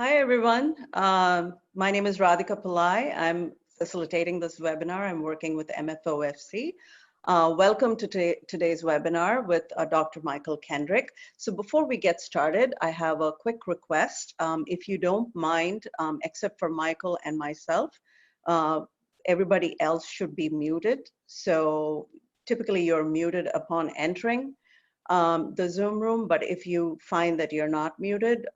Hi, everyone. My name is Radhika Pillai. I'm facilitating this webinar. I'm working with MFOFC. Welcome to today's webinar with Dr. Michael Kendrick. So before we get started, I have a quick request. If you don't mind, except for Michael and myself, everybody else should be muted. So typically you're muted upon entering the Zoom room, but if you find that you're not muted,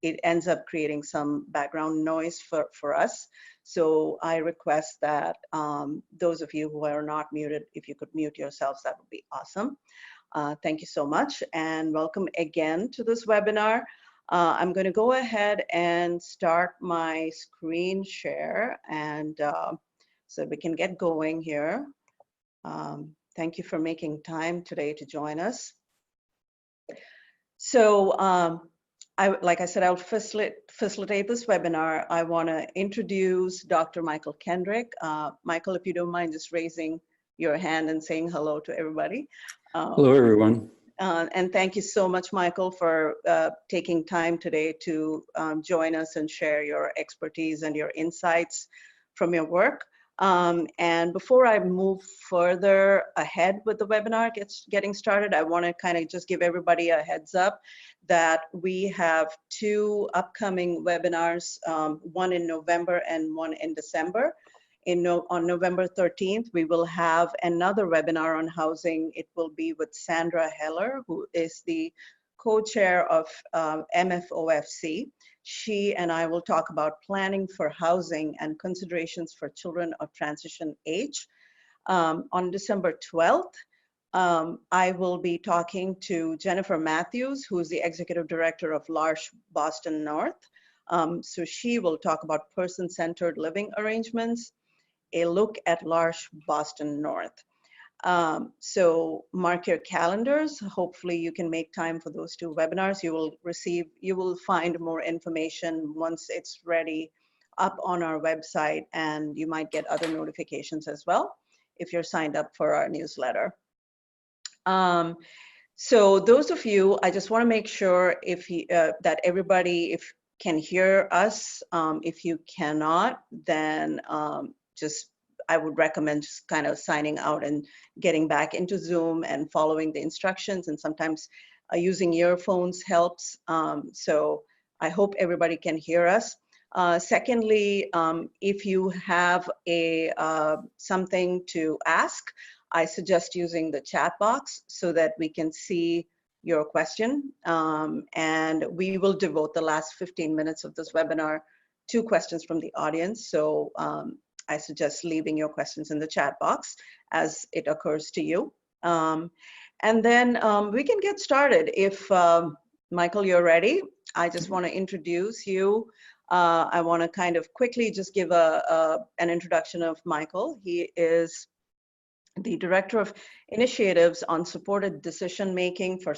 it ends up creating some background noise for us. So I request that those of you who are not muted, if you could mute yourselves, that would be awesome. Thank you so much, and welcome again to this webinar. I'm going to go ahead and start my screen share, and so we can get going here. Thank you for making time today to join us. So like I said, I'll facilitate this webinar. I want to introduce Dr. Michael Kendrick. Michael, if you don't mind just raising your hand and saying hello to everybody. Hello, everyone. And thank you so much, Michael, for taking time today to join us and share your expertise and your insights from your work. And before I move further ahead with the webinar getting started, I want to kind of just give everybody a heads up that we have two upcoming webinars, one in November and one in December. On November 13th, we will have another webinar on housing. It will be with Sandra Heller, who is the co-chair of MFOFC. She and I will talk about planning for housing and considerations for children of transition age. On December 12th, I will be talking to Jennifer Matthews, who is the executive director of L'Arche Boston North. So she will talk about person-centered living arrangements, a look at L'Arche Boston North. So mark your calendars. Hopefully you can make time for those two webinars. You will find more information once it's ready up on our website, and you might get other notifications as well if you're signed up for our newsletter. So those of you, I just want to make sure that everybody can hear us. If you cannot, then I would recommend just kind of signing out and getting back into Zoom and following the instructions, and sometimes using earphones helps. So I hope everybody can hear us. Secondly, if you have something to ask, I suggest using the chat box so that we can see your question. And we will devote the last 15 minutes of this webinar to questions from the audience. So I suggest leaving your questions in the chat box as it occurs to you. And then we can get started. If Michael, you're ready, I just want to introduce you. I want to kind of quickly just give an introduction of Michael. He is the Director of Initiatives on Supported Decision Making for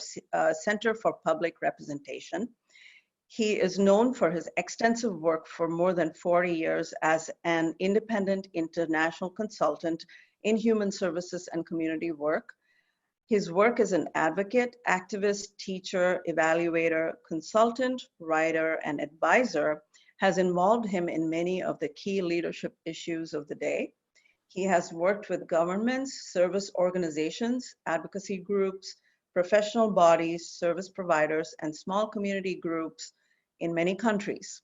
Center for Public Representation. He is known for his extensive work for more than 40 years as an independent international consultant in human services and community work. His work as an advocate, activist, teacher, evaluator, consultant, writer, and advisor has involved him in many of the key leadership issues of the day. He has worked with governments, service organizations, advocacy groups, professional bodies, service providers, and small community groups in many countries.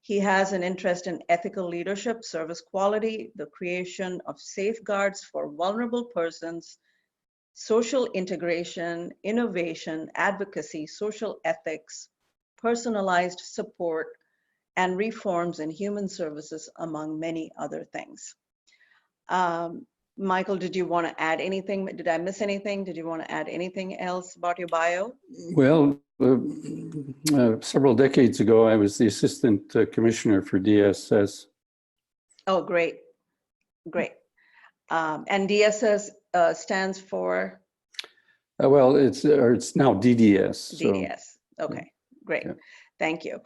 He has an interest in ethical leadership, service quality, the creation of safeguards for vulnerable persons, social integration, innovation, advocacy, social ethics, personalized support, and reforms in human services, among many other things. Michael, did you want to add anything? Did I miss anything? Did you want to add anything else about your bio? Well, several decades ago, I was the assistant commissioner for DSS. Oh, great, great. And DSS stands for? Well, it's now DDS. DDS. So, okay, great. Yeah. Thank you.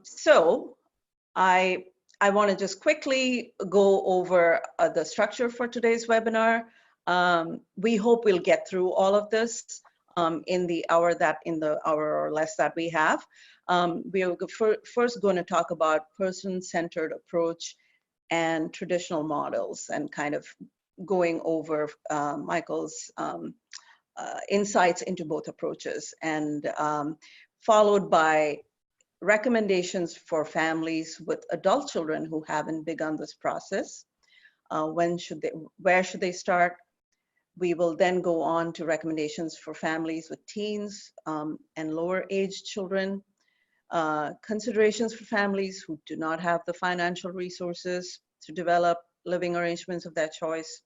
So I want to just quickly go over the structure for today's webinar. We hope we'll get through all of this. in the hour or less that we have. We are first going to talk about person-centered approach and traditional models, and kind of going over Michael's insights into both approaches, and followed by recommendations for families with adult children who haven't begun this process. Where should they start? We will then go on to recommendations for families with teens and lower age children, considerations for families who do not have the financial resources to develop living arrangements of their choice,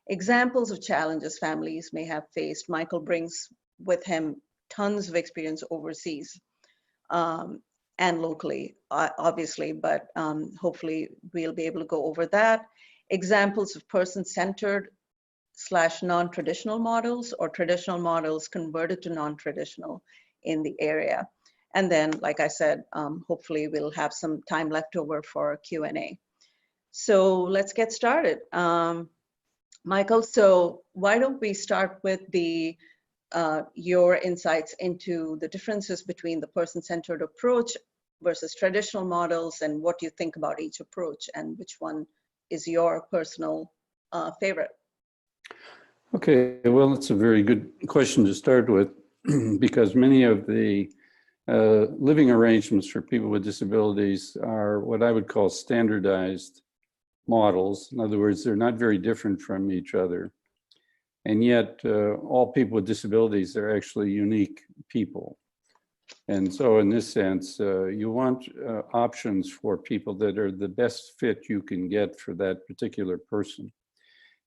examples of challenges families may have faced. Michael brings with him tons of experience overseas and locally, obviously, but hopefully we'll be able to go over that. Examples of person-centered / non-traditional models, or traditional models converted to non-traditional in the area. And then, like I said, hopefully we'll have some time left over for Q&A. So let's get started. Michael, so why don't we start with your insights into the differences between the person-centered approach versus traditional models, and what you think about each approach, and which one is your personal favorite? Okay, well, it's a very good question to start with, because many of the living arrangements for people with disabilities are what I would call standardized models. In other words, they're not very different from each other. And yet, all people with disabilities are actually unique people. And so in this sense, you want options for people that are the best fit you can get for that particular person.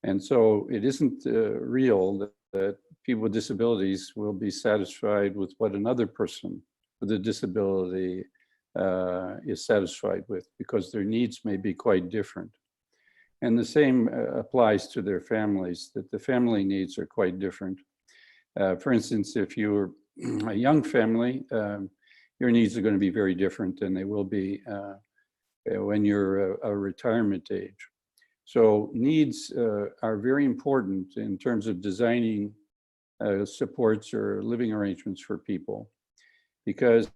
And so it isn't real that people with disabilities will be satisfied with what another person with a disability is satisfied with, because their needs may be quite different. And the same applies to their families, that the family needs are quite different. For instance, if you're a young family, your needs are going to be very different than they will be when you're a retirement age. So needs are very important in terms of designing supports or living arrangements for people, because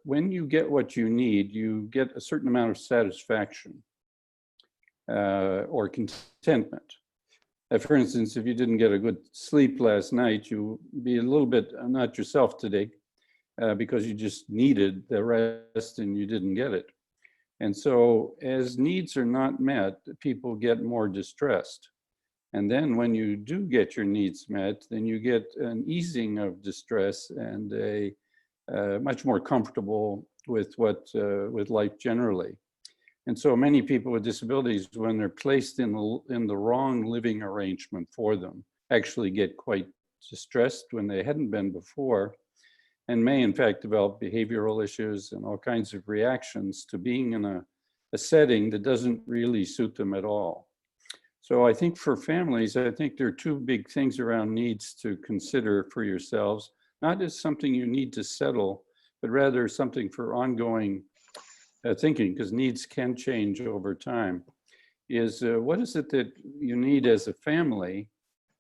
when you get what you need, you get a certain amount of satisfaction or contentment. For instance, if you didn't get a good sleep last night, you'll be a little bit not yourself today because you just needed the rest and you didn't get it. And so as needs are not met, people get more distressed. And then when you do get your needs met, then you get an easing of distress and a much more comfortable with with life generally. And so many people with disabilities, when they're placed in the wrong living arrangement for them, actually get quite distressed when they hadn't been before, and may in fact develop behavioral issues and all kinds of reactions to being in a setting that doesn't really suit them at all. So I think for families, I think there are two big things around needs to consider for yourselves, not as something you need to settle, but rather something for ongoing thinking, because needs can change over time, is what is it that you need as a family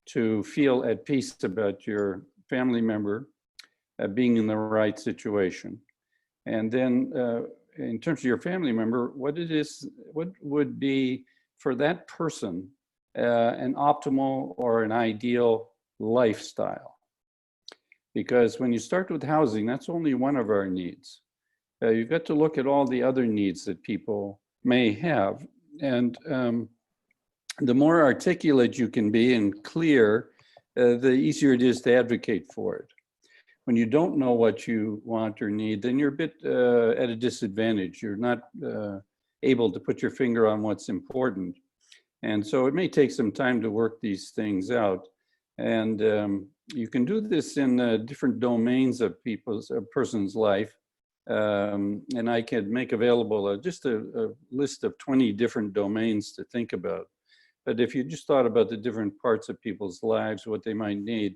to feel at peace about your family member being in the right situation? And then in terms of your family member, what would be for that person an optimal or an ideal lifestyle? Because when you start with housing, that's only one of our needs. You've got to look at all the other needs that people may have. And the more articulate you can be and clear, the easier it is to advocate for it. When you don't know what you want or need, then you're a bit at a disadvantage. You're not able to put your finger on what's important. And so it may take some time to work these things out. And you can do this in different domains of a person's life. And I can make available just a list of 20 different domains to think about. But if you just thought about the different parts of people's lives, what they might need,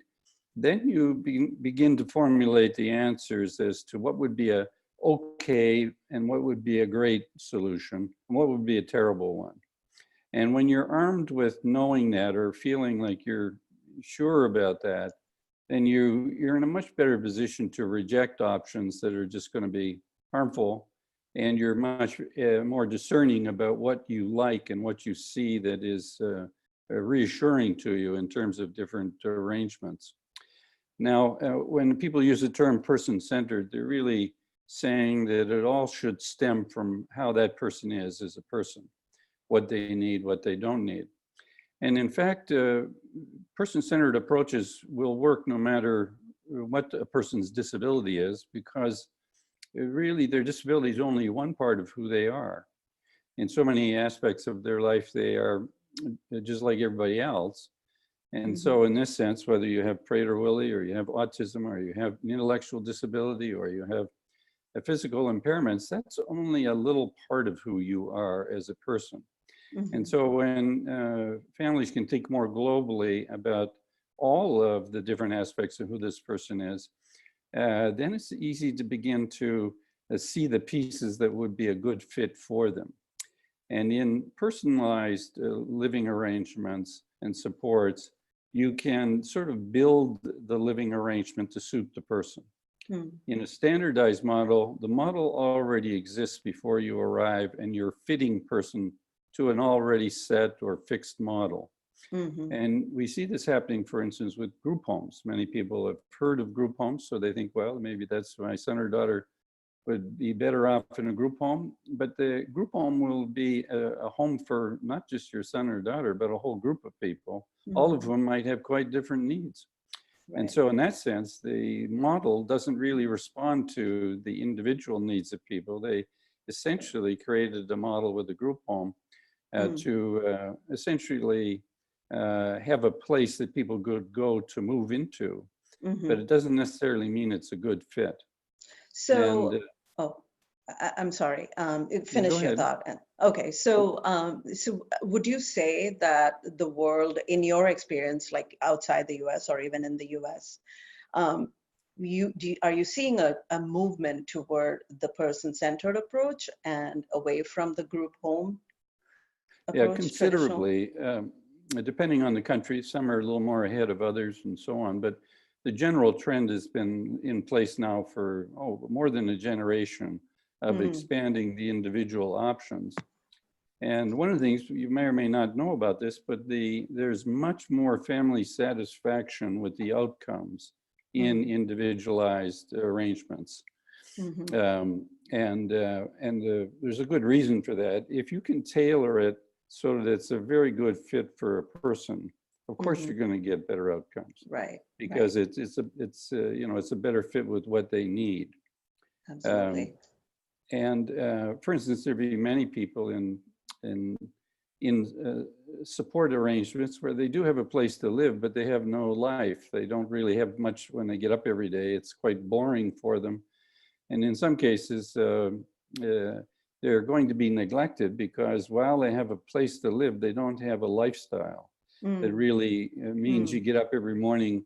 then you begin to formulate the answers as to what would be a okay and what would be a great solution and what would be a terrible one. And when you're armed with knowing that or feeling like you're sure about that, then you're in a much better position to reject options that are just going to be harmful, and you're much more discerning about what you like and what you see that is reassuring to you in terms of different arrangements. Now, when people use the term person-centered, they're really saying that it all should stem from how that person is as a person, what they need, what they don't need. And in fact, person-centered approaches will work no matter what a person's disability is, because really their disability is only one part of who they are. In so many aspects of their life, they are just like everybody else. And so in this sense, whether you have Prader-Willi, or you have autism, or you have an intellectual disability, or you have a physical impairments, that's only a little part of who you are as a person. And so when families can think more globally about all of the different aspects of who this person is, then it's easy to begin to see the pieces that would be a good fit for them. And in personalized living arrangements and supports, you can sort of build the living arrangement to suit the person. In a standardized model, the model already exists before you arrive, and you're fitting person to an already set or fixed model. And we see this happening, for instance, with group homes. Many people have heard of group homes, so they think, well, maybe that's my son or daughter would be better off in a group home. But the group home will be a home for not just your son or daughter, but a whole group of people, all of whom might have quite different needs. And so in that sense, the model doesn't really respond to the individual needs of people. They essentially created a model with a group home to essentially have a place that people could go to move into, but it doesn't necessarily mean it's a good fit. So, I'm sorry, finish your thought. Okay, so, so would you say that the world, in your experience, like outside the US or even in the US, are you seeing a movement toward the person-centered approach and away from the group home approach? Yeah, considerably. Depending on the country, some are a little more ahead of others and so on, but the general trend has been in place now for more than a generation of expanding the individual options. And one of the things you may or may not know about this, but there's much more family satisfaction with the outcomes in individualized arrangements. There's a good reason for that. If you can tailor it so that it's a very good fit for a person, of course you're going to get better outcomes, right? Because it's a better fit with what they need. Absolutely. For instance, there'd be many people in support arrangements where they do have a place to live, but they have no life. They don't really have much when they get up every day. It's quite boring for them. And in some cases, they're going to be neglected because while they have a place to live, they don't have a lifestyle that really means you get up every morning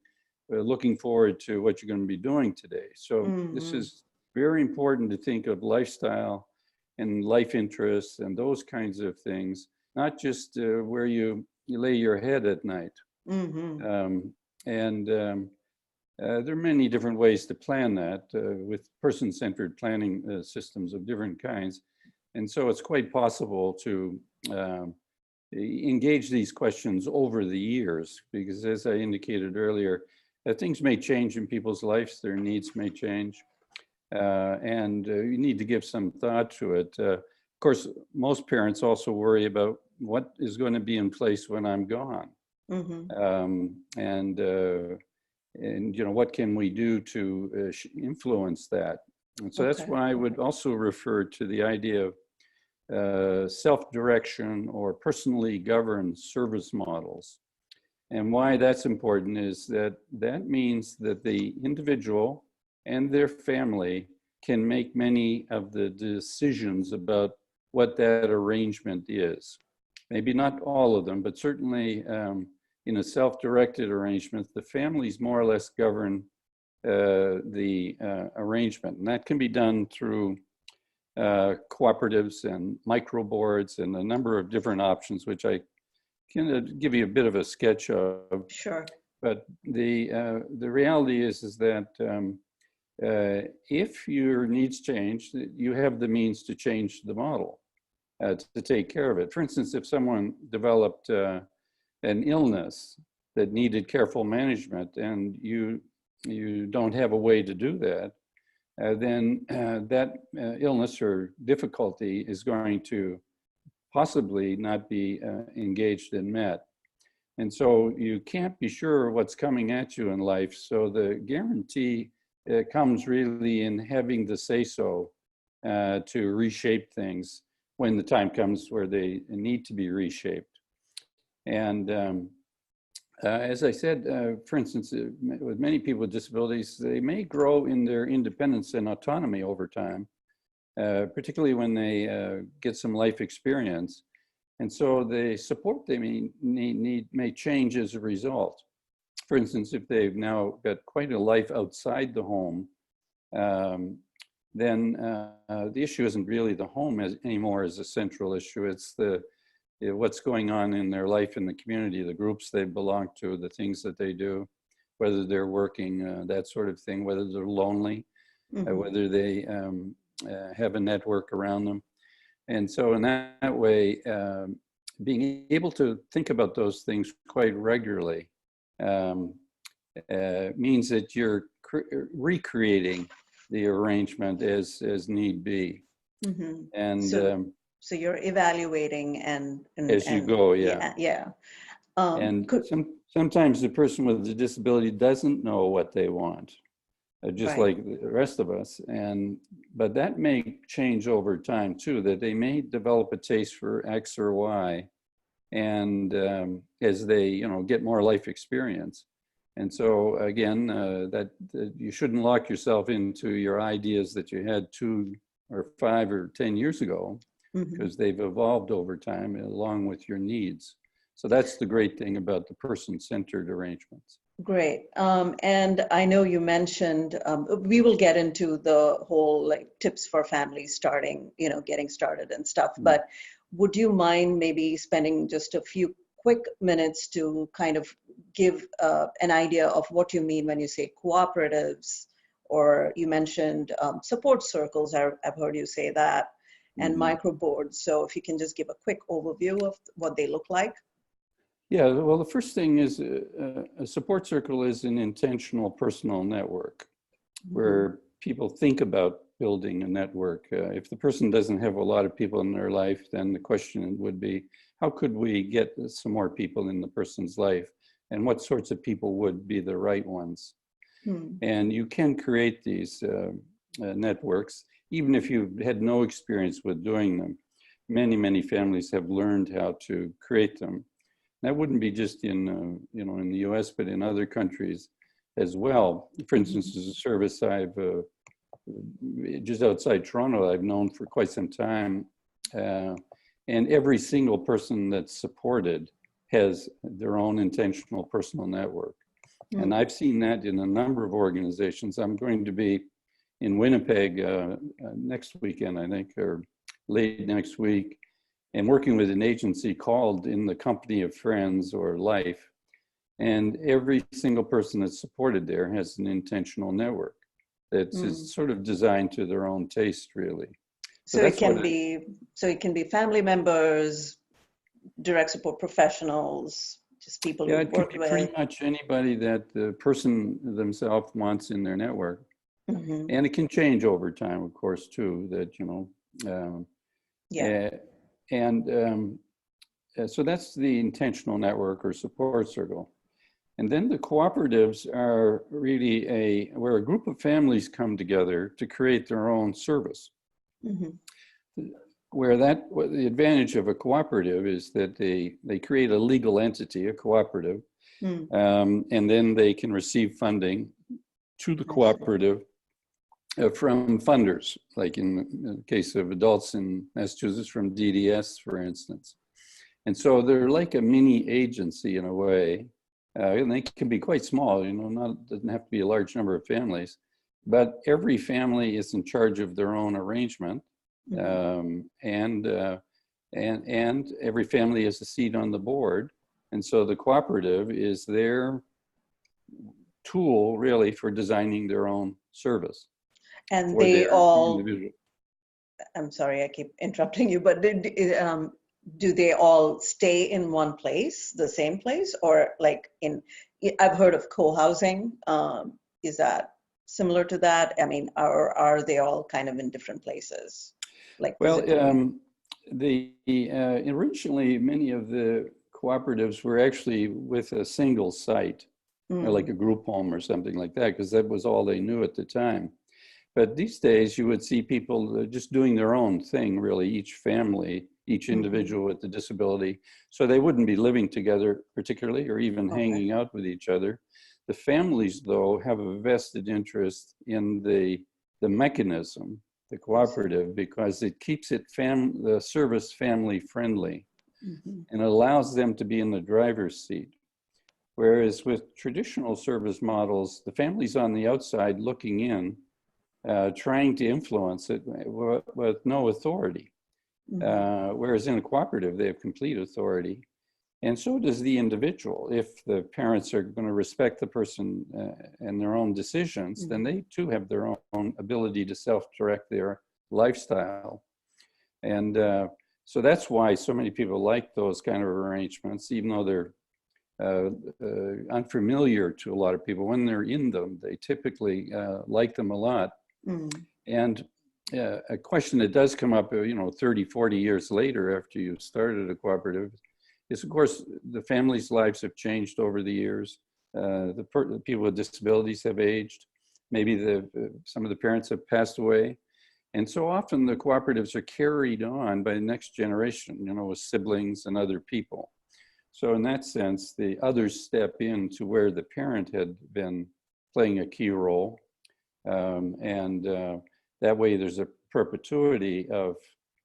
looking forward to what you're going to be doing today. So this is very important to think of lifestyle and life interests and those kinds of things, not just where you lay your head at night. There are many different ways to plan that with person-centered planning systems of different kinds. And so it's quite possible to engage these questions over the years, because as I indicated earlier, things may change in people's lives, their needs may change, and you need to give some thought to it. Of course, most parents also worry about what is going to be in place when I'm gone. And what can we do to influence that? And so that's why I would also refer to the idea of self-direction or personally governed service models. And why that's important is that means that the individual and their family can make many of the decisions about what that arrangement is. Maybe not all of them, but certainly in a self-directed arrangement, the families more or less govern the arrangement. And that can be done through cooperatives and micro boards and a number of different options, which I can give you a bit of a sketch of. Sure. but the reality is that if your needs change, you have the means to change the model to take care of it. For instance, if someone developed an illness that needed careful management and you don't have a way to do that, then that illness or difficulty is going to possibly not be engaged and met. And so you can't be sure what's coming at you in life. So the guarantee comes really in having the say-so to reshape things when the time comes where they need to be reshaped. And as I said, for instance, with many people with disabilities, they may grow in their independence and autonomy over time, particularly when they get some life experience. And so the support they may need may change as a result. For instance, if they've now got quite a life outside the home, then the issue isn't really the home anymore as a central issue. It's what's going on in their life in the community, the groups they belong to, the things that they do, whether they're working, that sort of thing, whether they're lonely, whether they have a network around them. And so in that way, being able to think about those things quite regularly means that you're recreating the arrangement as need be. And so you're evaluating and as you go, yeah. Yeah. And sometimes the person with a disability doesn't know what they want, just like the rest of us. But that may change over time too, that they may develop a taste for X or Y, and as they get more life experience. And so again, that you shouldn't lock yourself into your ideas that you had 2 or 5 or 10 years ago, because they've evolved over time along with your needs. So that's the great thing about the person-centered arrangements. Great. And I know you mentioned, we will get into the whole like tips for families starting, getting started and stuff, but would you mind maybe spending just a few quick minutes to kind of give an idea of what you mean when you say cooperatives, or you mentioned support circles, I've heard you say that, and micro boards. So if you can just give a quick overview of what they look like. Yeah, well, the first thing is a support circle is an intentional personal network where people think about building a network. If the person doesn't have a lot of people in their life, then the question would be, how could we get some more people in the person's life? And what sorts of people would be the right ones? And you can create these networks, even if you've had no experience with doing them. Many, many families have learned how to create them. That wouldn't be just in, in the US, but in other countries as well. For instance, as a service I've, just outside Toronto, I've known for quite some time. And every single person that's supported has their own intentional personal network. And I've seen that in a number of organizations. I'm going to be in Winnipeg next weekend, I think, or late next week, and working with an agency called In the Company of Friends or Life. And every single person that's supported there has an intentional network that's sort of designed to their own taste, really. So it can be family members, direct support professionals, just people yeah, who it can work be with. pretty much anybody that the person themselves wants in their network. And it can change over time, of course, too, that, so that's the intentional network or support circle. And then the cooperatives are really where a group of families come together to create their own service. Where the advantage of a cooperative is that they create a legal entity, a cooperative, and then they can receive funding to the cooperative from funders, like in the case of adults in Massachusetts from DDS, for instance. And so they're like a mini agency in a way. And they can be quite small, doesn't have to be a large number of families, but every family is in charge of their own arrangement. And every family has a seat on the board. And so the cooperative is there tool really for designing their own service And for they their all, individual. I'm sorry, I keep interrupting you, but do they all stay in one place, the same place, or like I've heard of co-housing. Is that similar to that? I mean, are they all kind of in different places, like Well, physically? originally many of the cooperatives were actually with a single site, or like Mm, a group home or something like that, because that was all they knew at the time. But these days, you would see people just doing their own thing, really, each family, each mhm. individual with the disability. So they wouldn't be living together particularly, or even Okay. hanging out with each other. The families, though, have a vested interest in the mechanism, the I see. cooperative, because it keeps it the service family friendly Mhm. and allows them to be in the driver's seat. Whereas with traditional service models, the family's on the outside looking in, trying to influence it with no authority. Mhm. Whereas in a cooperative, they have complete authority. And so does the individual. If the parents are going to respect the person and their own decisions, then Mhm. they too have their own ability to self-direct their lifestyle. And so that's why so many people like those kind of arrangements, even though they're unfamiliar to a lot of people. When they're in them, they typically like them a lot. Mm. And a question that does come up, 30, 40 years later after you started a cooperative is, of course, the families' lives have changed over the years. The people with disabilities have aged. Maybe some of the parents have passed away. And so often the cooperatives are carried on by the next generation, with siblings and other people. So in that sense, the others step in to where the parent had been playing a key role. And that way there's a perpetuity of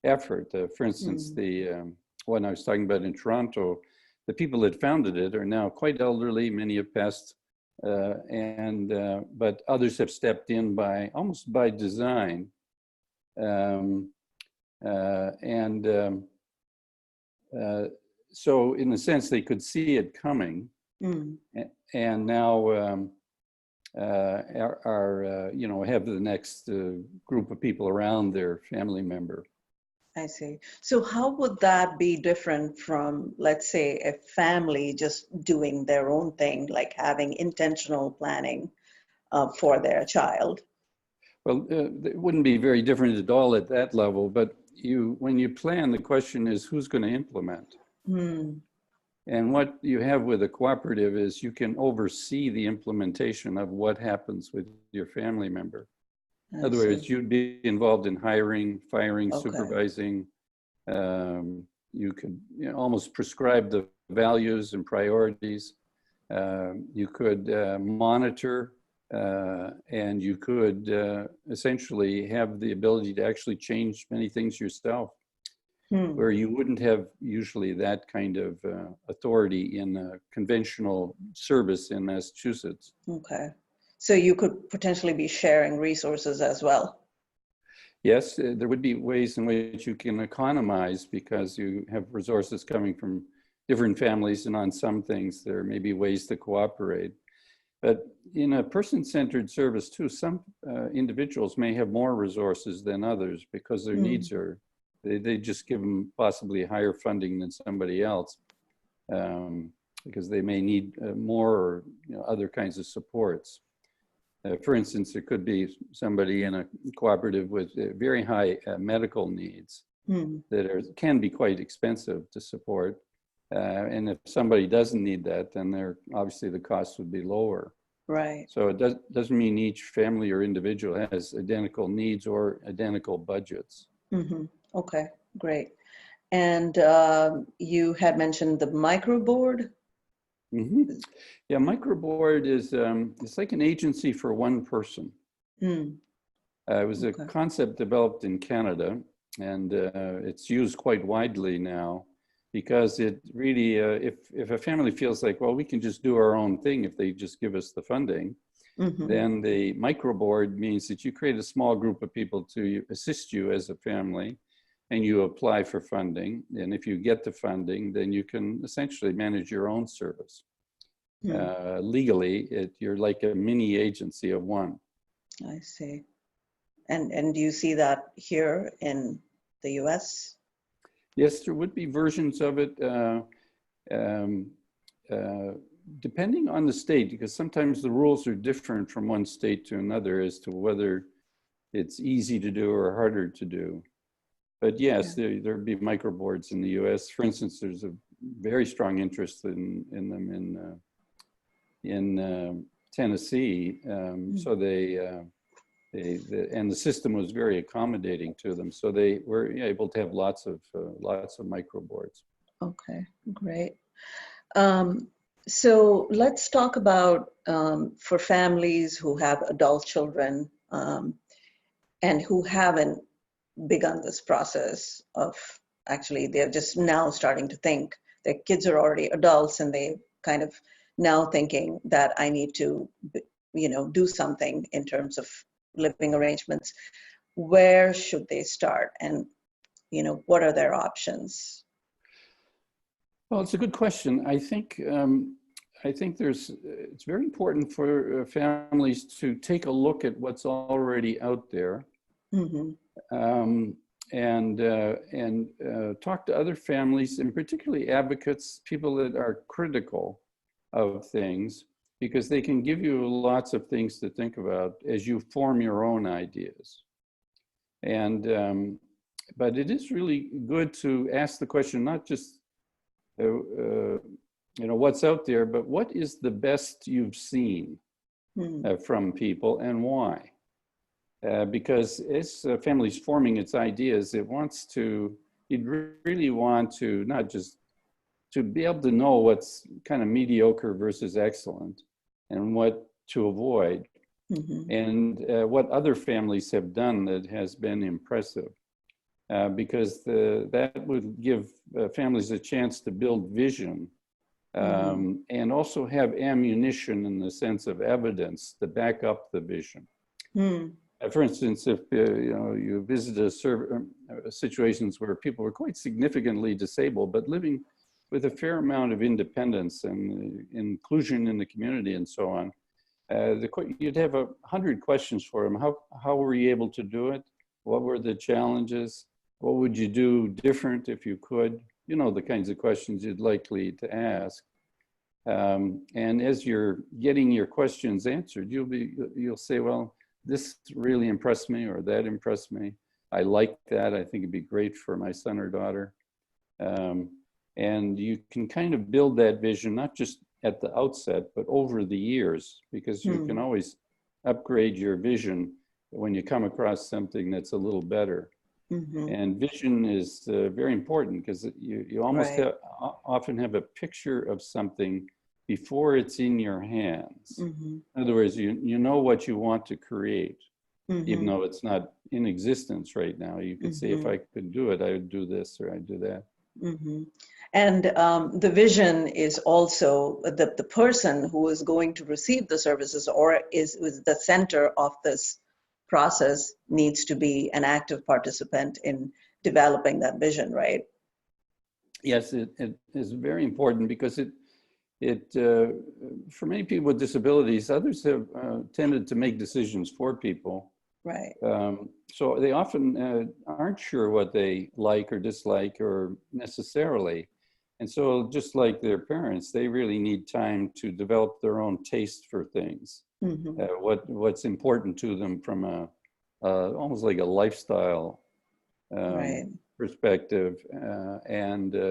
effort. For instance, Mm. the one I was talking about in Toronto, the people that founded it are now quite elderly. Many have passed, but others have stepped in almost by design. Um, and So in a sense, they could see it coming, Mm. and now have the next group of people around their family member. I see. So how would that be different from, let's say, a family just doing their own thing, like having intentional planning for their child? Well, it wouldn't be very different at all at that level, but when you plan, the question is who's going to implement? Hmm. And what you have with a cooperative is you can oversee the implementation of what happens with your family member. In I other see. words, you'd be involved in hiring, firing, Okay. supervising. You could almost prescribe the values and priorities. You could monitor, and you could essentially have the ability to actually change many things yourself, Hmm. where you wouldn't have usually that kind of authority in a conventional service in Massachusetts. Okay. So you could potentially be sharing resources as well. Yes, there would be ways in which you can economize because you have resources coming from different families, and on some things there may be ways to cooperate. But in a person-centered service too, some individuals may have more resources than others because their Hmm. needs they just give them possibly higher funding than somebody else, because they may need more or other kinds of supports. For instance, there could be somebody in a cooperative with very high medical needs Hmm. that can be quite expensive to support. And if somebody doesn't need that, then obviously the cost would be lower. Right. So it doesn't mean each family or individual has identical needs or identical budgets. Hmm. Okay. Great. And you had mentioned the microboard. Mm-hmm. Yeah, microboard is it's like an agency for one person. Hmm. It was a Okay. concept developed in Canada, and it's used quite widely now because it really, if a family feels like, well, we can just do our own thing if they just give us the funding, Hmm. then the microboard means that you create a small group of people to assist you as a family, and you apply for funding. And if you get the funding, then you can essentially manage your own service. Legally, you're like a mini agency of one. I see. And do you see that here in the US? Yes, there would be versions of it um, depending on the state, because sometimes the rules are different from one state to another as to whether it's easy to do or harder to do. But yes, there'd be microboards in the US. For instance, there's a very strong interest in them in Tennessee. So and the system was very accommodating to them. So they were able to have lots of microboards. Okay, great. So let's talk about for families who have adult children and who haven't begun this process of actually they're just now starting to think their kids are already adults and they kind of now thinking that I need to, do something in terms of living arrangements. Where should they start? And, what are their options? Well, it's a good question. I think it's very important for families to take a look at what's already out there, and talk to other families, and particularly advocates, people that are critical of things, because they can give you lots of things to think about as you form your own ideas. And but it is really good to ask the question, not just what's out there, but what is the best you've seen from people and why? Because as a family's forming its ideas, you'd really want to not just to be able to know what's kind of mediocre versus excellent and what to avoid, and what other families have done that has been impressive. Because that would give families a chance to build vision, and also have ammunition in the sense of evidence to back up the vision. For instance, if you visit situations where people were quite significantly disabled, but living with a fair amount of independence and inclusion in the community and so on, you'd have 100 questions for them. How were you able to do it? What were the challenges? What would you do different if you could? The kinds of questions you'd likely to ask. And as you're getting your questions answered, you'll say, well, this really impressed me, or that impressed me. I like that. I think it'd be great for my son or daughter. And you can kind of build that vision, not just at the outset, but over the years, because you can always upgrade your vision when you come across something that's a little better. And vision is very important, because you almost often have a picture of something before it's in your hands. In other words, you know what you want to create, even though it's not in existence right now. You could say, if I could do it, I would do this or I'd do that. And the vision is also the person who is going to receive the services or is the center of this process needs to be an active participant in developing that vision, right? Yes, it is very important, because for many people with disabilities, others have tended to make decisions for people. Right. So they often aren't sure what they like or dislike or necessarily. And so just like their parents, they really need time to develop their own taste for things. What's important to them from almost like a lifestyle perspective.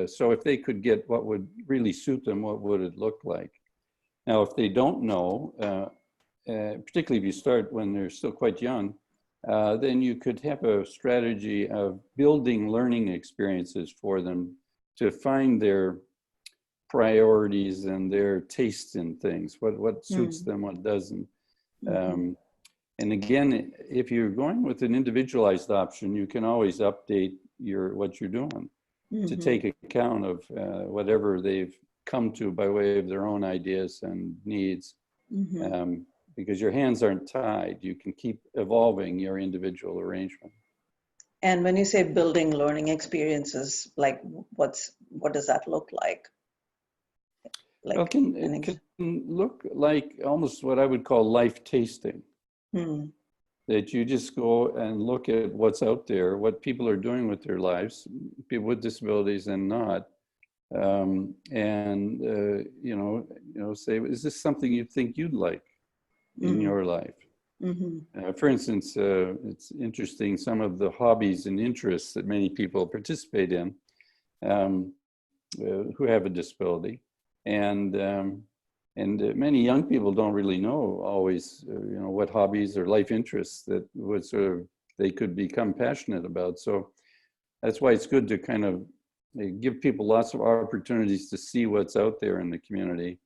So if they could get what would really suit them, what would it look like? Now, if they don't know, particularly if you start when they're still quite young, then you could have a strategy of building learning experiences for them to find their priorities and their tastes in things, what suits them, what doesn't. And again, if you're going with an individualized option, you can always update what you're doing to take account of whatever they've come to by way of their own ideas and needs. Because your hands aren't tied. You can keep evolving your individual arrangement. And when you say building learning experiences, like what does that look like? Well, Like it can look like almost what I would call life tasting, hmm, that you just go and look at what's out there, what people are doing with their lives, people with disabilities and not, and say, is this something you think you'd like in mm, your life? mm-hmm, For instance, it's interesting, some of the hobbies and interests that many people participate in um, who have a disability. And many young people don't really know always, what hobbies or life interests that would sort of they could become passionate about. So that's why it's good to kind of give people lots of opportunities to see what's out there in the community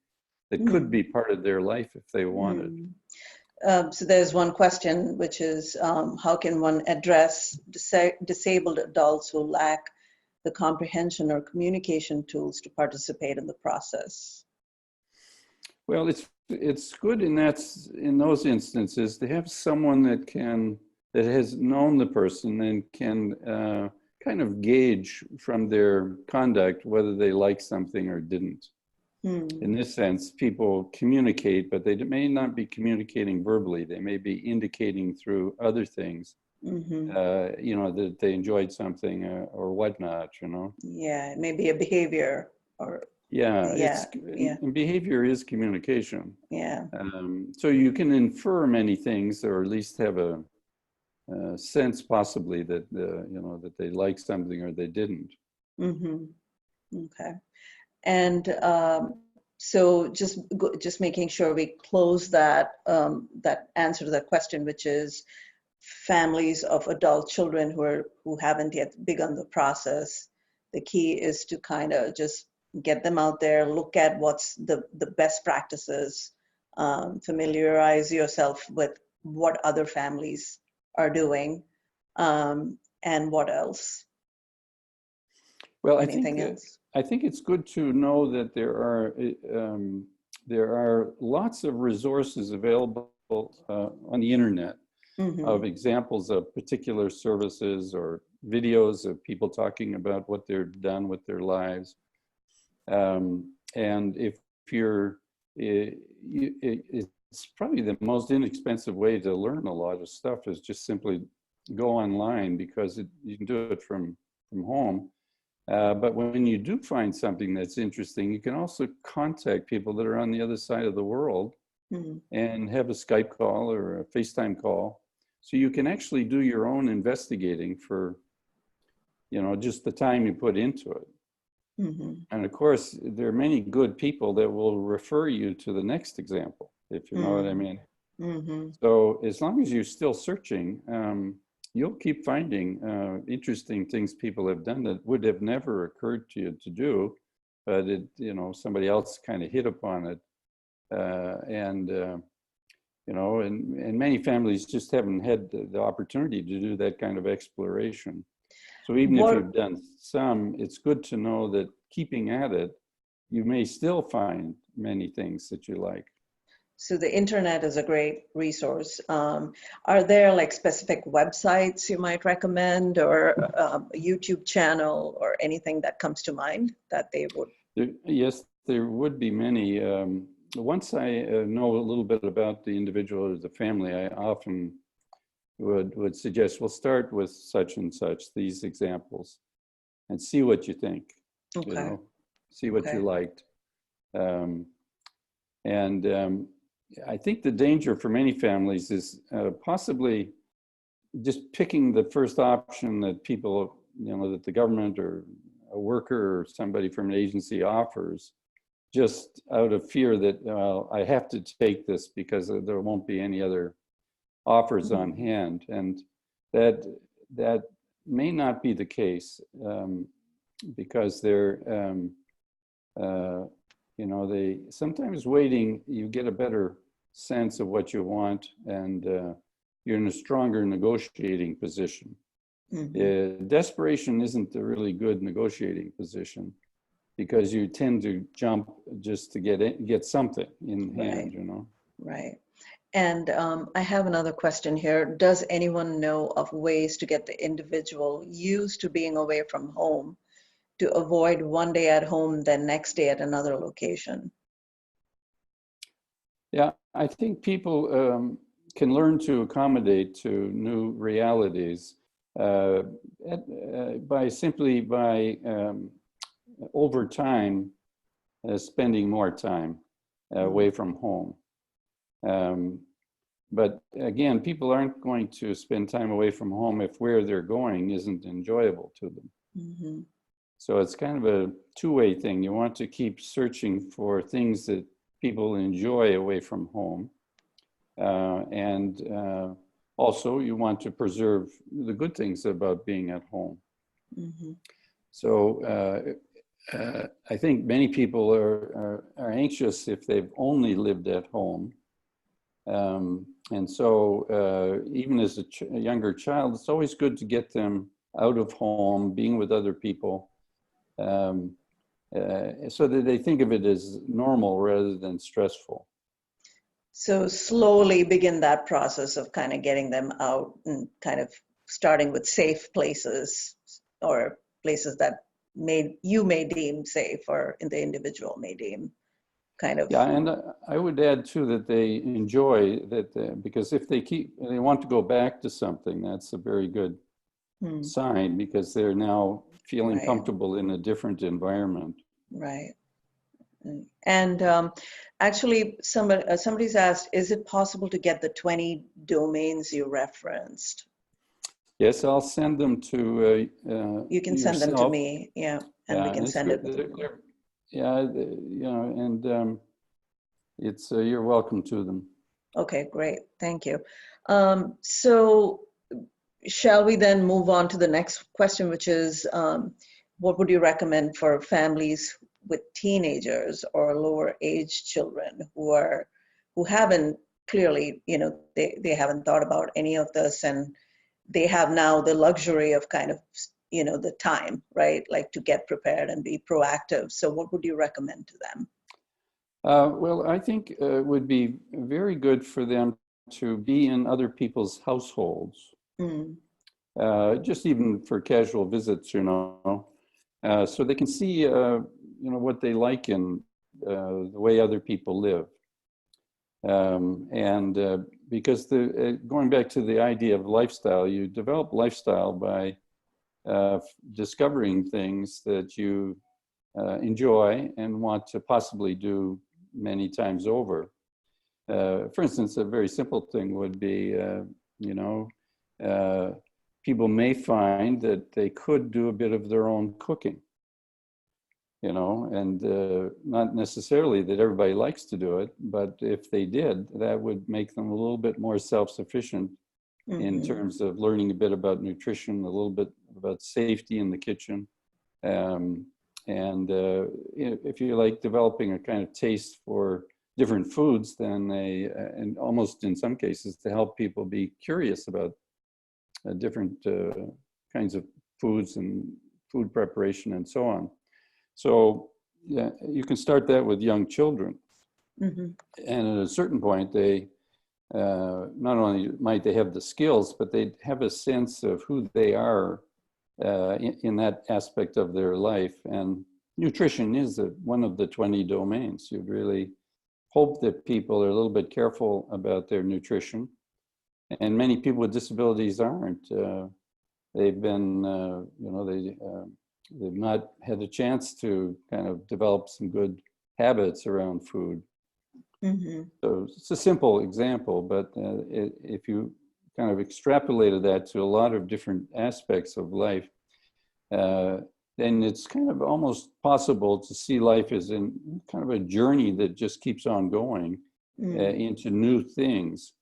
that could mm, be part of their life if they wanted. mm. So there's one question, which is how can one address disabled adults who lack the comprehension or communication tools to participate in the process? Well, it's good in those instances to have someone that has known the person and can kind of gauge from their conduct whether they like something or didn't. Hmm. In this sense, people communicate, but they may not be communicating verbally. They may be indicating through other things, Mm-hmm. that they enjoyed something or whatnot. Yeah, it may be a behavior or Yeah, yeah, yeah, and behavior is communication. yeah. So you can infer many things, or at least have a sense possibly that that they liked something or they didn't. Mm-hmm. Okay. And so just making sure we close that answer to that question, which is families of adult children who haven't yet begun the process. The key is to kind of just get them out there, look at what's the best practices, familiarize yourself with what other families are doing, and what else? Well, Anything else? I think it's good to know that there are lots of resources available on the internet Mm-hmm. of examples of particular services or videos of people talking about what they've done with their lives. And if you're, it's probably the most inexpensive way to learn a lot of stuff is just simply go online, because you can do it from home. But when you do find something that's interesting, you can also contact people that are on the other side of the world Mm-hmm. and have a Skype call or a FaceTime call. So you can actually do your own investigating for, just the time you put into it. Mm-hmm. And of course, there are many good people that will refer you to the next example, if you know what I mean. Mm-hmm. So as long as you're still searching, you'll keep finding interesting things people have done that would have never occurred to you to do, but somebody else kind of hit upon it. And many families just haven't had the opportunity to do that kind of exploration. So even if What you've done some, it's good to know that keeping at it, you may still find many things that you like. So the internet is a great resource. Are there like specific websites you might recommend, or a YouTube channel, or anything that comes to mind that they would? Yes, there would be many. Once I know a little bit about the individual or the family, I often would suggest, we'll start with such and such, these examples, and see what you think, Okay. see what you Okay. liked. And I think the danger for many families is possibly just picking the first option that people, that the government or a worker or somebody from an agency offers, just out of fear that I have to take this because there won't be any other offers on Mhm. hand. And that may not be the case, because they're, they sometimes waiting, you get a better sense of what you want, and you're in a stronger negotiating position. Mhm. Desperation isn't a really good negotiating position, because you tend to jump just to get something in Right. hand. Right. And I have another question here. Does anyone know of ways to get the individual used to being away from home to avoid one day at home, then next day at another location? Yeah, I think people can learn to accommodate to new realities uh, by simply by over time spending more time away from home. Um, but again, people aren't going to spend time away from home if where they're going isn't enjoyable to them. Mm-hmm. So it's kind of a two-way thing. You want to keep searching for things that people enjoy away from home. And also you want to preserve the good things about being at home. Mm-hmm. So I think many people are anxious if they've only lived at home. And so even as a younger child, it's always good to get them out of home, being with other people, so that they think of it as normal rather than stressful. So slowly begin that process of kind of getting them out and kind of starting with safe places or places that you may deem safe or the individual may deem kind of. Yeah, and I would add too that they enjoy that because if they want to go back to something, that's a very good sign because they're now feeling Right. comfortable in a different environment. Right. And actually, somebody's asked, is it possible to get the 20 domains you referenced? Yes, I'll send them to You can send them to yourself. me, yeah, and we Yeah, can and it's send it. yeah, and it's you're welcome to them. Okay, great, thank you. So shall we then move on to the next question, which is, what would you recommend for families with teenagers or lower age children who haven't clearly, they haven't thought about any of this, and they have now the luxury of kind of, the time, right? Like to get prepared and be proactive. So what would you recommend to them? Well, I think it would be very good for them to be in other people's households, just even for casual visits, so they can see, what they like in the way other people live. And because going back to the idea of lifestyle, you develop lifestyle by discovering things that you enjoy and want to possibly do many times over. For instance, a very simple thing would be, people may find that they could do a bit of their own cooking, and not necessarily that everybody likes to do it, but if they did, that would make them a little bit more self-sufficient in terms of learning a bit about nutrition, a little bit about safety in the kitchen. And if you like developing a kind of taste for different foods, then and almost in some cases to help people be curious about different kinds of foods and food preparation and so on. So yeah, you can start that with young children. And at a certain point, they not only might they have the skills, but they have a sense of who they are in that aspect of their life. And nutrition is one of the 20 domains. You'd really hope that people are a little bit careful about their nutrition. And many people with disabilities aren't. They've been, they've not had a chance to kind of develop some good habits around food. So it's a simple example, but if you kind of extrapolated that to a lot of different aspects of life, then it's kind of almost possible to see life as in kind of a journey that just keeps on going into new things.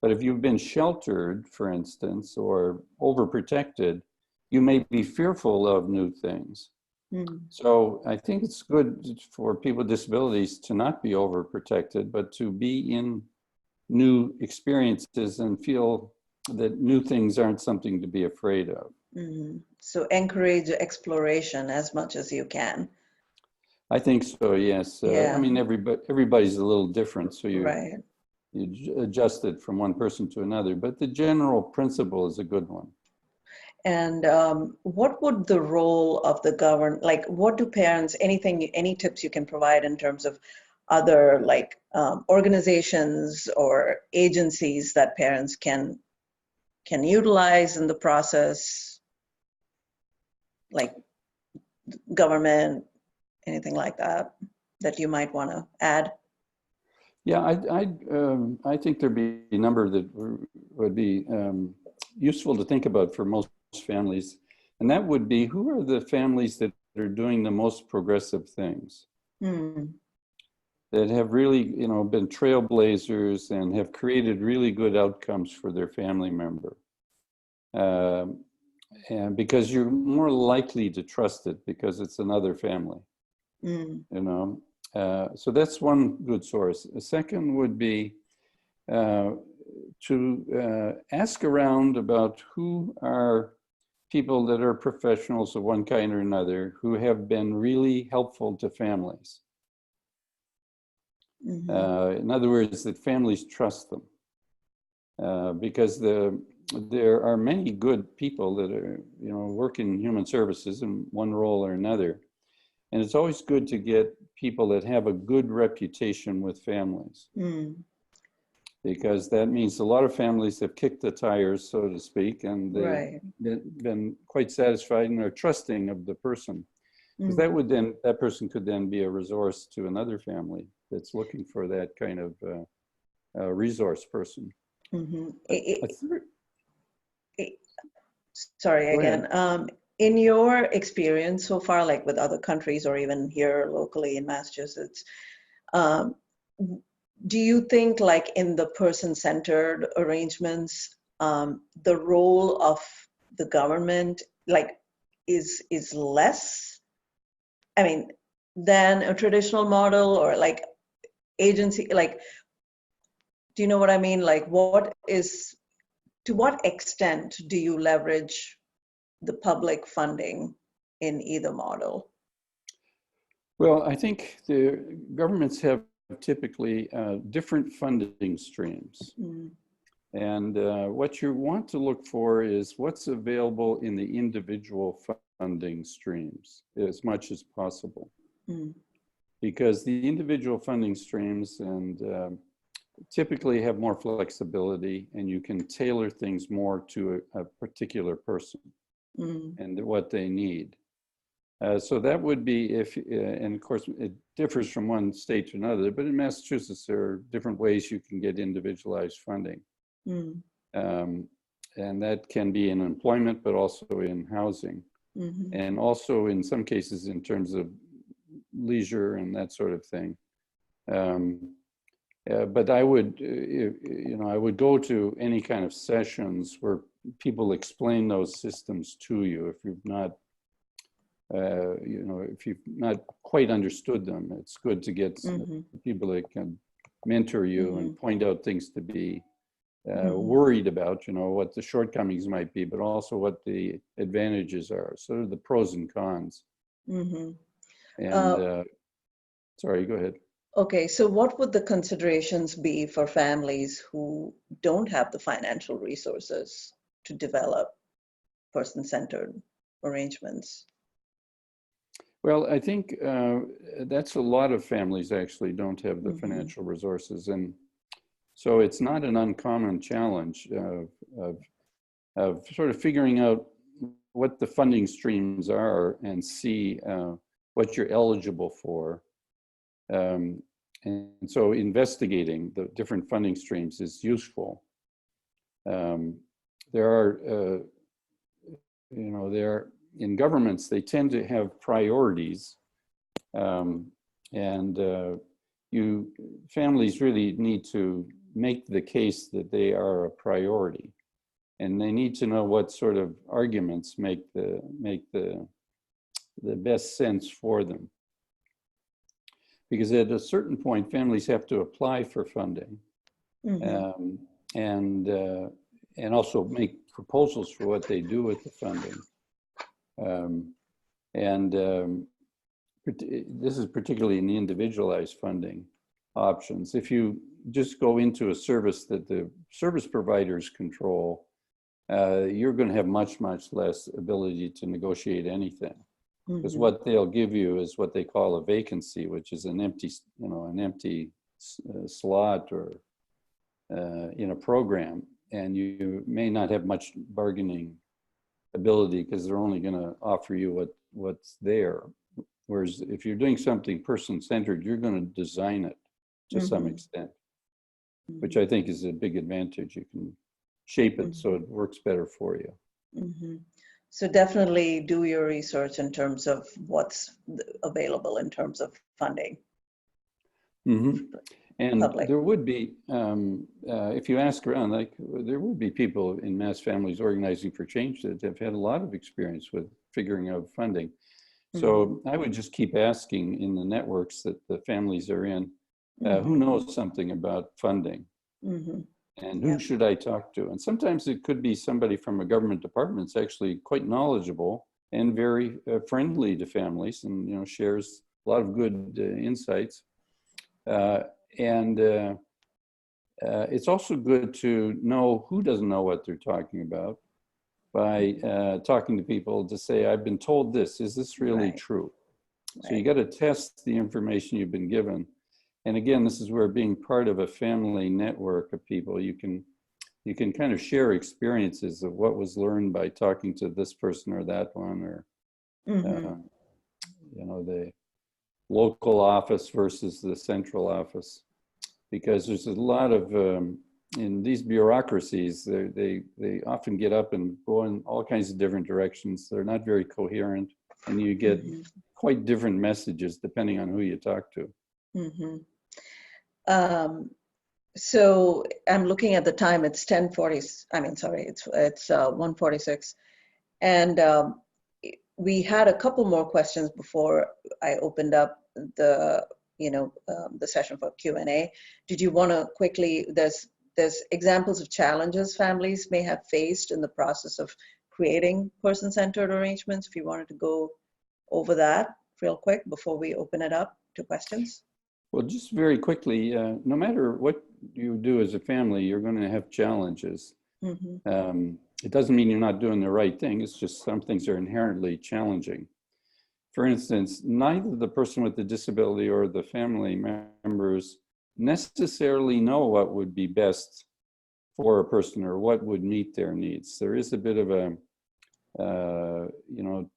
But if you've been sheltered, for instance, or overprotected, you may be fearful of new things. So I think it's good for people with disabilities to not be overprotected, but to be in new experiences and feel that new things aren't something to be afraid of. So encourage exploration as much as you can. I think so, yes. Yeah. I mean, everybody's a little different, so you adjust it from one person to another, but the general principle is a good one. And what would the role of the government, like what do parents, any tips you can provide in terms of other like organizations or agencies that parents can utilize in the process, like government, anything like that, that you might want to add? Yeah, I think there'd be a number that would be useful to think about for most families. And that would be, who are the families that are doing the most progressive things? That have really, been trailblazers and have created really good outcomes for their family member. And because you're more likely to trust it because it's another family, So that's one good source. A second would be to ask around about who are people that are professionals of one kind or another who have been really helpful to families. In other words, that families trust them. Because there are many good people that are, work in human services in one role or another. And it's always good to get people that have a good reputation with families. Because that means a lot of families have kicked the tires, so to speak, and they've been quite satisfied and are trusting of the person. Because that person could then be a resource to another family that's looking for that kind of resource person. Sorry again. In your experience so far, like with other countries or even here locally in Massachusetts, do you think like in the person-centered arrangements, the role of the government like is less, than a traditional model, or like agency, like, do you know what I mean? Like to what extent do you leverage the public funding in either model? Well, I think the governments have typically different funding streams. And what you want to look for is what's available in the individual funding streams as much as possible. Because the individual funding streams and typically have more flexibility, and you can tailor things more to a particular person and what they need. So that would be and of course it differs from one state to another, but in Massachusetts there are different ways you can get individualized funding. And that can be in employment, but also in housing. And also in some cases in terms of leisure and that sort of thing. But I would, I would go to any kind of sessions where people explain those systems to you. If you've not, if you've not quite understood them, it's good to get people that can mentor you and point out things to be worried about, what the shortcomings might be, but also what the advantages are, sort of the pros and cons. And sorry, go ahead. Okay, so what would the considerations be for families who don't have the financial resources to develop person-centered arrangements? Well, I think that's a lot of families actually don't have the financial resources. And so it's not an uncommon challenge of sort of figuring out what the funding streams are and see what you're eligible for. And so investigating the different funding streams is useful. There are, in governments, they tend to have priorities, and families really need to make the case that they are a priority, and they need to know what sort of arguments make the best sense for them. Because at a certain point, families have to apply for funding, and also make proposals for what they do with the funding. This is particularly in the individualized funding options. If you just go into a service that the service providers control, you're going to have much, much less ability to negotiate anything. Because Mhm. what they'll give you is what they call a vacancy, which is an empty, an empty slot or in a program, and you may not have much bargaining ability because they're only going to offer you what's there. Whereas if you're doing something person-centered, you're going to design it to some Mhm. extent, which Mhm. I think is a big advantage. You can shape it so Mhm. it works better for you. Mhm. So definitely do your research in terms of what's available in terms of funding, Mm-hmm. And public. there would be, if you ask around, like there would be people in Mass Families Organizing for Change that have had a lot of experience with figuring out funding. Mhm. So I would just keep asking in the networks that the families are in, who Mhm. knows something about funding Mhm. and who Yeah. should I talk to? And sometimes it could be somebody from a government department that's actually quite knowledgeable and very friendly to families and, shares a lot of good insights. Uh, and it's also good to know who doesn't know what they're talking about by Mhm. talking to people to say, I've been told this, is this really Right. true? So you Right. got to test the information you've been given. And again, this is where being part of a family network of people, you can kind of share experiences of what was learned by talking to this person or that one, or Mhm. uh, the local office versus the central office, because there's a lot of in these bureaucracies, they often get up and go in all kinds of different directions. They're not very coherent, and you get Mhm. quite different messages depending on who you talk to. Mhm. Um, so I'm looking at the time. It's 10:40. I mean, sorry, it's 1:46, and we had a couple more questions before I opened up the the session for Q&A. Did you want to quickly? There's examples of challenges families may have faced in the process of creating person-centered arrangements. If you wanted to go over that real quick before we open it up to questions. Well, just very quickly, no matter what you do as a family, you're going to have challenges. Mm-hmm. It doesn't mean you're not doing the right thing. It's just some things are inherently challenging. For instance, neither the person with the disability or the family members necessarily know what would be best for a person or what would meet their needs. There is a bit of a,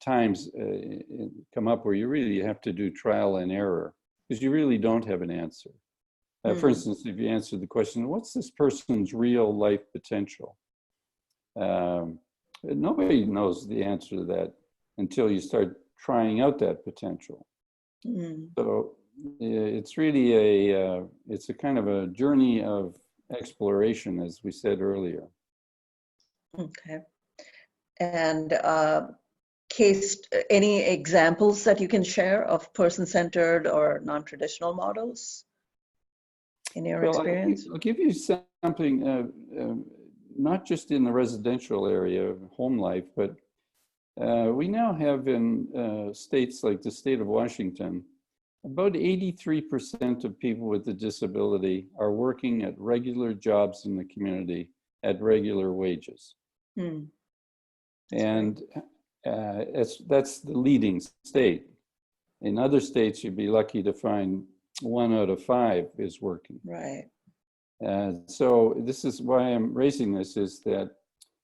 times come up where you really have to do trial and error because you really don't have an answer. For Mm. instance, if you answer the question, what's this person's real life potential? Nobody knows the answer to that until you start trying out that potential. Mm. So it's really it's a kind of a journey of exploration, as we said earlier. Okay. And any examples that you can share of person-centered or non-traditional models in your Well, experience? I'll give you something, not just in the residential area of home life, but we now have in states like the state of Washington, about 83% of people with a disability are working at regular jobs in the community at regular wages. Hmm. That's great. And that's the leading state. In other states, you'd be lucky to find 1 out of 5 is working. Right. So this is why I'm raising this, is that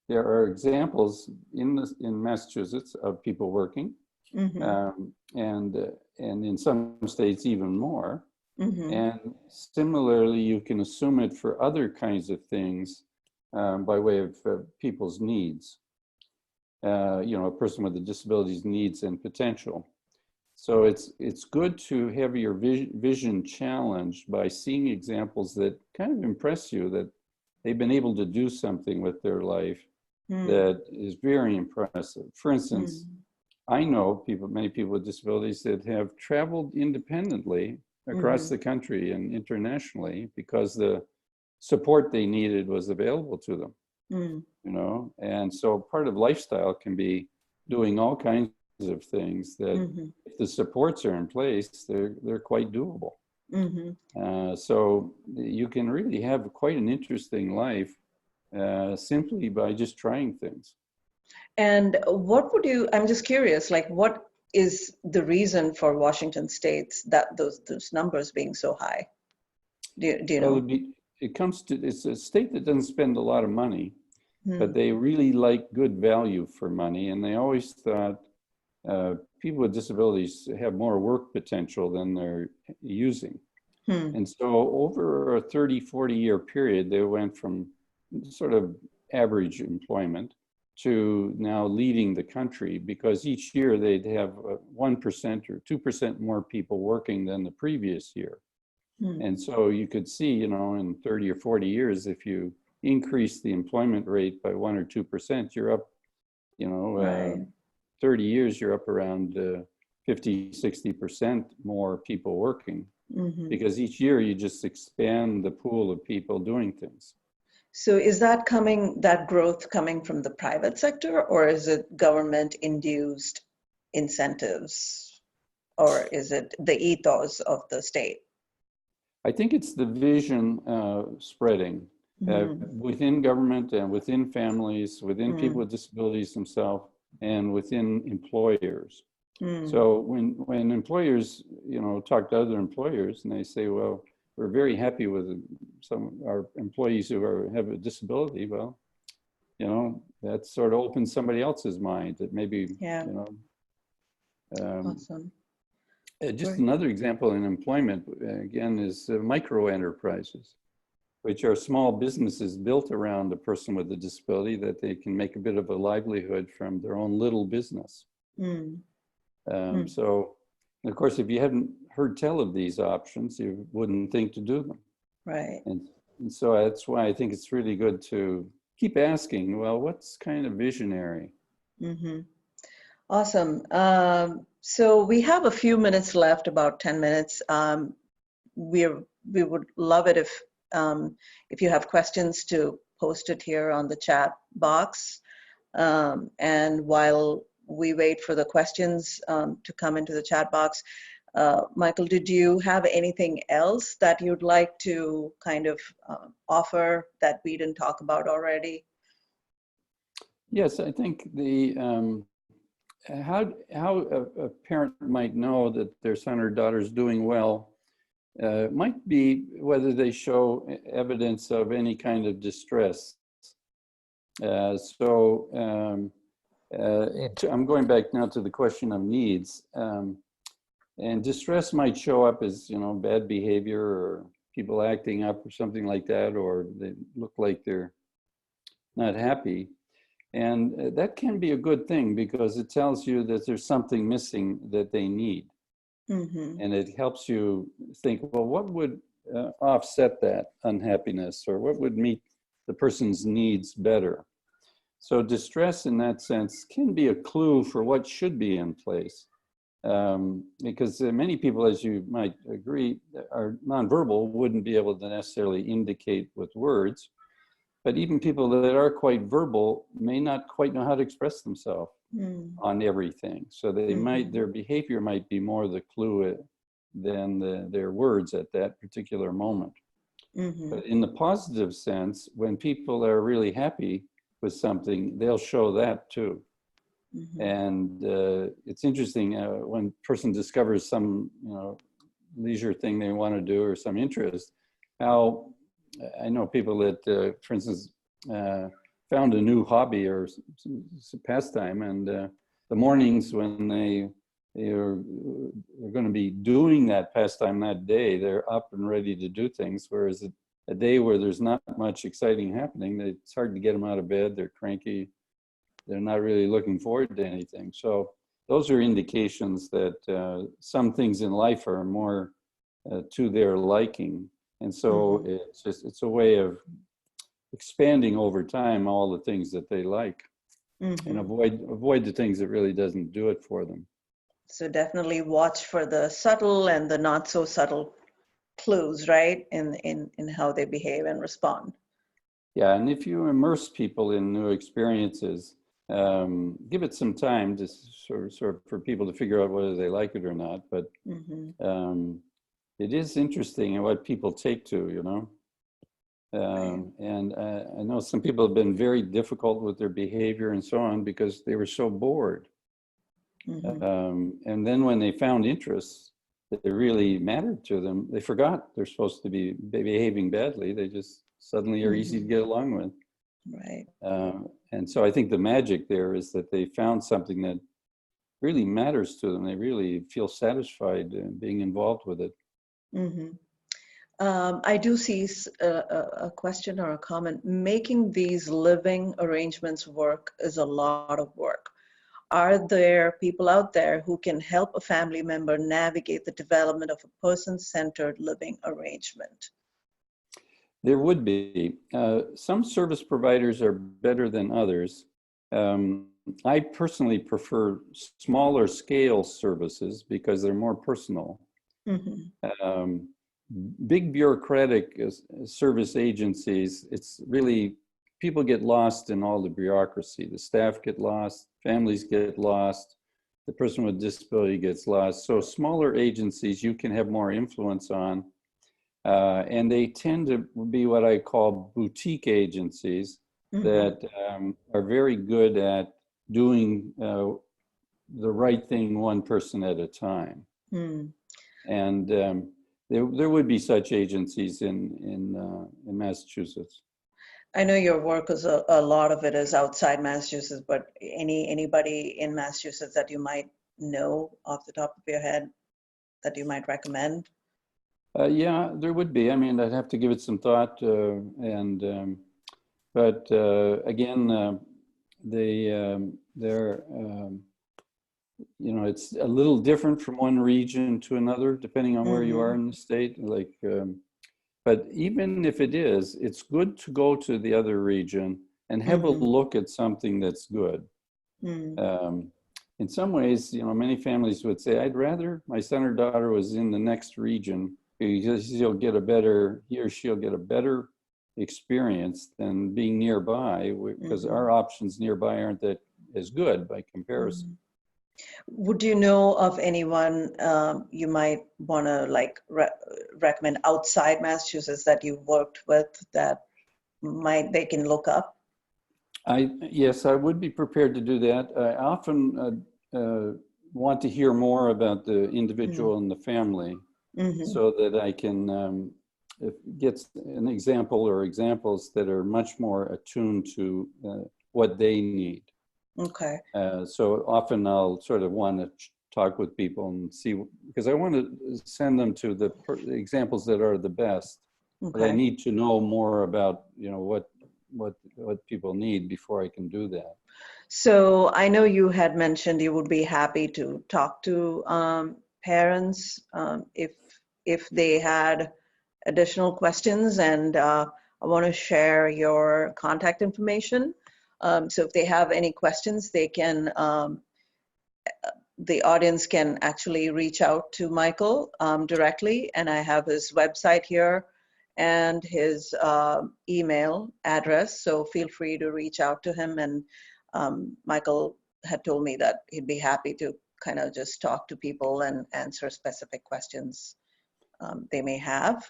there are examples in Massachusetts of people working, Mm-hmm. and in some states even more. Mm-hmm. And similarly, you can assume it for other kinds of things by way of people's needs. A person with a disability's needs and potential. So it's good to have your vision challenged by seeing examples that kind of impress you, that they've been able to do something with their life Mm. that is very impressive. For instance, Mm. I know many people with disabilities that have traveled independently across Mm-hmm. the country and internationally because the support they needed was available to them, Mm. And so part of lifestyle can be doing all kinds of things that Mm-hmm. if the supports are in place, they're quite doable. Mm-hmm. So you can really have quite an interesting life simply by just trying things. And what would you, I'm just curious, like what is the reason for Washington State's that those numbers being so high? Do you Well, know? it's a state that doesn't spend a lot of money, but Hmm. they really like good value for money. And they always thought people with disabilities have more work potential than they're using. Hmm. And so over a 30, 40-year period, they went from sort of average employment to now leading the country, because each year they'd have 1% or 2% more people working than the previous year. Hmm. And so you could see, in 30 or 40 years, if you increase the employment rate by 1 or 2%, you're up, Right. 30 years, you're up around 50, 60% more people working, Hmm. because each year you just expand the pool of people doing things. So is that growth coming from the private sector, or is it government-induced incentives, or is it the ethos of the state? I think it's the vision spreading Mm. within government and within families, within people Mm. with disabilities themselves, and within employers. Mm. So when employers, talk to other employers and they say, well, we're very happy with some of our employees who have a disability, well, that sort of opens somebody else's mind that maybe, Yeah. um, Awesome. just Great. another example in employment, again, is micro enterprises, which are small businesses built around a person with a disability that they can make a bit of a livelihood from their own little business. Mm. Mm. So, of course, if you hadn't heard tell of these options, you wouldn't think to do them. Right. And so that's why I think it's really good to keep asking, well, what's kind of visionary? Mm-hmm. Awesome. So we have a few minutes left, about 10 minutes. We would love it if you have questions to post it here on the chat box. And while we wait for the questions to come into the chat box, Michael, did you have anything else that you'd like to kind of offer that we didn't talk about already? Yes, I think how a parent might know that their son or daughter is doing well might be whether they show evidence of any kind of distress. I'm going back now to the question of needs. And distress might show up as, bad behavior or people acting up or something like that, or they look like they're not happy. And that can be a good thing because it tells you that there's something missing that they need. Mm-hmm. And it helps you think, well, what would offset that unhappiness, or what would meet the person's needs better? So distress in that sense can be a clue for what should be in place. Because many people, as you might agree, are nonverbal, wouldn't be able to necessarily indicate with words. But even people that are quite verbal may not quite know how to express themselves on everything. So they Mm-hmm. their behavior might be more the clue than their words at that particular moment. Mm-hmm. But in the positive sense, when people are really happy with something, they'll show that too. Mm-hmm. And it's interesting when a person discovers some, leisure thing they want to do or some interest, how I know people that, for instance, found a new hobby or pastime, and the mornings when they're going to be doing that pastime that day, they're up and ready to do things, whereas a day where there's not much exciting happening, it's hard to get them out of bed, they're cranky, they're not really looking forward to anything. So those are indications that some things in life are more to their liking. And so it's a way of expanding over time all the things that they like, and avoid the things that really doesn't do it for them. So definitely watch for the subtle and the not so subtle clues, right? In how they behave and respond. Yeah, and if you immerse people in new experiences, give it some time to sort of for people to figure out whether they like it or not. But it is interesting what people take to, and I know some people have been very difficult with their behavior and so on because they were so bored. And then when they found interests that really mattered to them, they forgot they're supposed to be behaving badly. They just suddenly are easy to get along with. Right. And so I think the magic there is that they found something that really matters to them. They really feel satisfied in being involved with it. I do see a question or a comment. Making these living arrangements work is a lot of work. Are there people out there who can help a family member navigate the development of a person-centered living arrangement? There would be. Some service providers are better than others. I personally prefer smaller scale services because they're more personal. Big bureaucratic service agencies, it's really, people get lost in all the bureaucracy. The staff get lost, families get lost, the person with disability gets lost. So smaller agencies you can have more influence on. And they tend to be what I call boutique agencies that are very good at doing the right thing one person at a time. And there would be such agencies in Massachusetts. I know your work is a lot of it is outside Massachusetts, but anybody in Massachusetts that you might know off the top of your head that you might recommend? Yeah, there would be. I mean, I'd have to give it some thought, but again, they're it's a little different from one region to another, depending on where you are in the state. Like, but even if it is, it's good to go to the other region and have a look at something that's good. In some ways, many families would say, I'd rather my son or daughter was in the next region because he or she'll get a better experience than being nearby, because our options nearby aren't that as good by comparison. Would you know of anyone you might want to recommend outside Massachusetts that you've worked with that they can look up? Yes, I would be prepared to do that. I often want to hear more about the individual and the family, so that I can get an example or examples that are much more attuned to what they need. Okay. So often I'll sort of want to talk with people and see, because I want to send them to the examples that are the best. But I need to know more about what people need before I can do that. So I know you had mentioned you would be happy to talk to parents if they had additional questions, and I want to share your contact information. So if they have any questions, they can, the audience can actually reach out to Michael directly, and I have his website here and his email address, so feel free to reach out to him. And Michael had told me that he'd be happy to kind of just talk to people and answer specific questions they may have.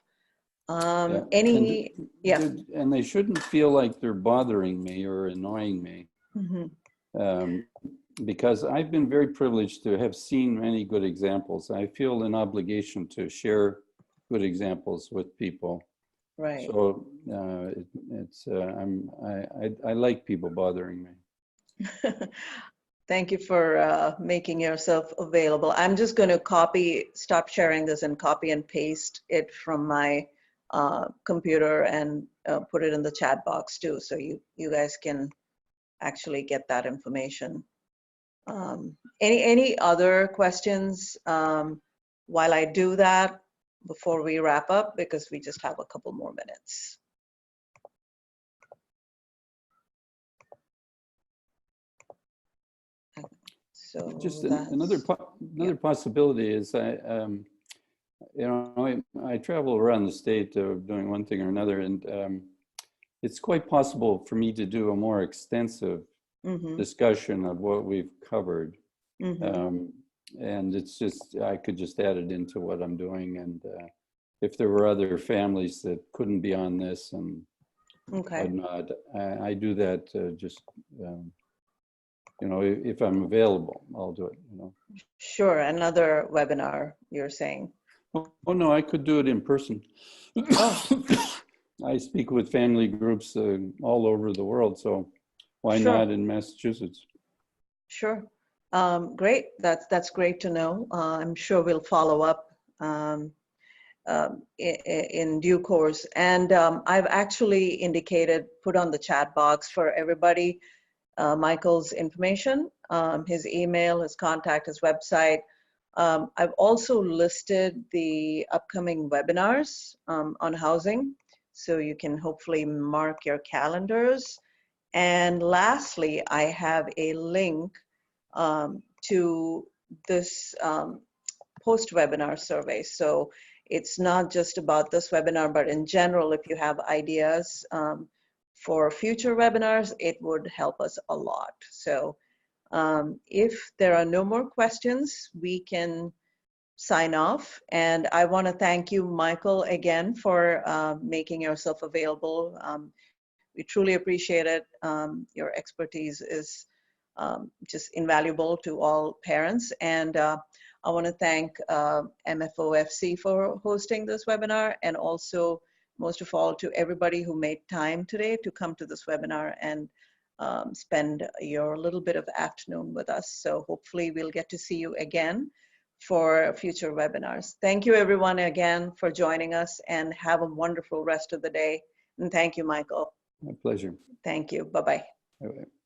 And they shouldn't feel like they're bothering me or annoying me, because I've been very privileged to have seen many good examples. I feel an obligation to share good examples with people. Right. So I like people bothering me. Thank you for making yourself available. I'm just going to stop sharing this and copy and paste it from my computer and put it in the chat box too, so you guys can actually get that information. Any other questions while I do that before we wrap up, because we just have a couple more minutes. So just another possibility is I travel around the state doing one thing or another, and it's quite possible for me to do a more extensive discussion of what we've covered. And it's just, I could just add it into what I'm doing. And if there were other families that couldn't be on this and whatnot, I do that just you know, if I'm available, I'll do it, you know. Sure, another webinar, you're saying. Oh no, I could do it in person. I speak with family groups all over the world, so why Sure. not in Massachusetts? Sure. Great. That's great to know. I'm sure we'll follow up in due course. And I've actually indicated, put on the chat box for everybody, Michael's information, his email, his contact, his website. I've also listed the upcoming webinars on housing, so you can hopefully mark your calendars. And lastly, I have a link to this post-webinar survey. So it's not just about this webinar, but in general, if you have ideas for future webinars, it would help us a lot. So if there are no more questions, we can sign off. And I want to thank you, Michael, again for making yourself available. We truly appreciate it. Your expertise is just invaluable to all parents. And I want to thank MFOFC for hosting this webinar, and also, most of all, to everybody who made time today to come to this webinar and spend your little bit of afternoon with us. So hopefully we'll get to see you again for future webinars. Thank you everyone again for joining us, and have a wonderful rest of the day. And thank you, Michael. My pleasure. Thank you. Bye-bye. Bye-bye.